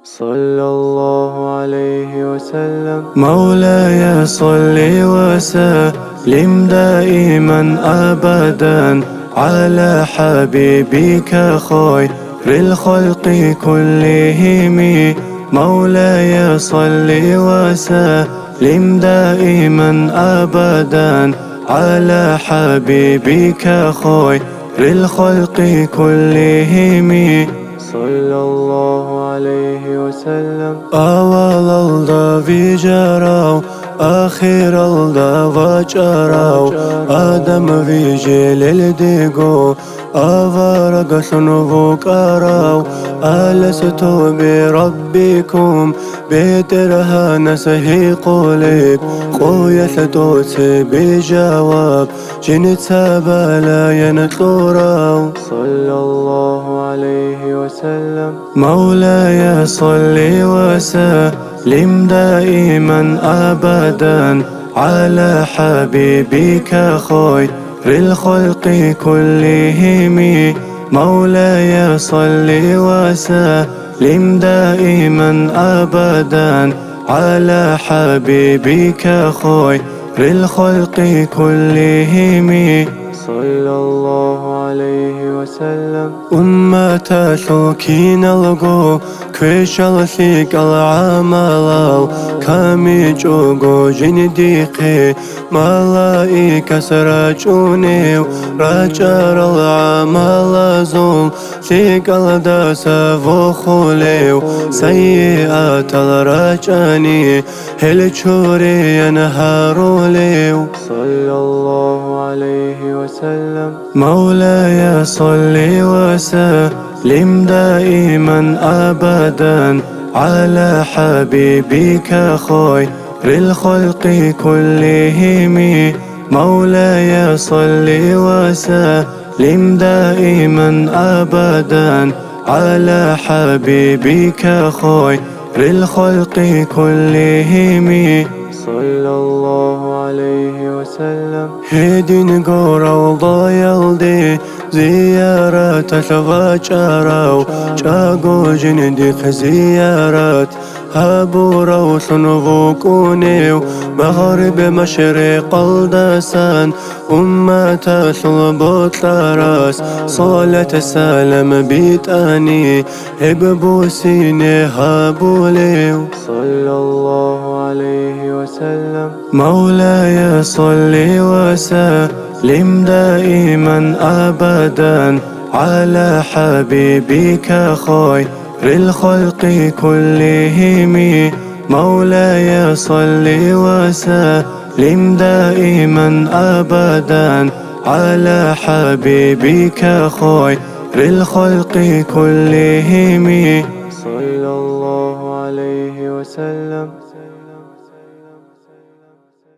صلى الله عليه وسلم. مولاي صل وسلم دائما أبدا على حبيبك خير الخلق كلهم. مولاي صل وسلم دائما أبدا على حبيبك خير الخلق كلهم. صلى الله عليه وسلم. أول الدا جراو آخر الدا وجراو آدم جيل الديقو أفرق سنوك أراو ألست بربكم بيترها نسهي قوليب قوية دوت بجواب جنت سبالا ينطوراو. صلى الله عليه وسلم. مولاي صل وسلم دائما أبدا على حبيبك خير الخلق كلهم. مولاي صل وسلم دائما أبدا على حبيبك خير الخلق كلهم. صلى الله عليه وسلم. أمة شوكين الغو كويشال ثيق العملاو كامي جوغو جنديقي ملائكة سراجونيو راجار العمل زول ثيق الداسة وخوليو سيئات الرجاني هلچوري ينهارو ليو. صلى الله عليه وسلم. مولاي صل وسلم دائما أبدا على حبيبك خير الخلق كلهم. مولاي صل وسلم دائما أبدا على حبيبك خير الخلق كلهم. صلى الله عليه وسلم. هدين قورو ضيالدي زيارة شواجراو جاقو جنديق زيارات هابورو سنوكونيو مغرب مشرق الدسان أمة صلبوت راس صلاة سلام بيتاني هببوسيني هابوليو. صلى الله عليه وسلم. مولاي صل وسلم دائما أبدا على حبيبك خير الخلق كلهم. مولاي صل وسلم دائما أبدا على حبيبك خير الخلق كلهم. صلى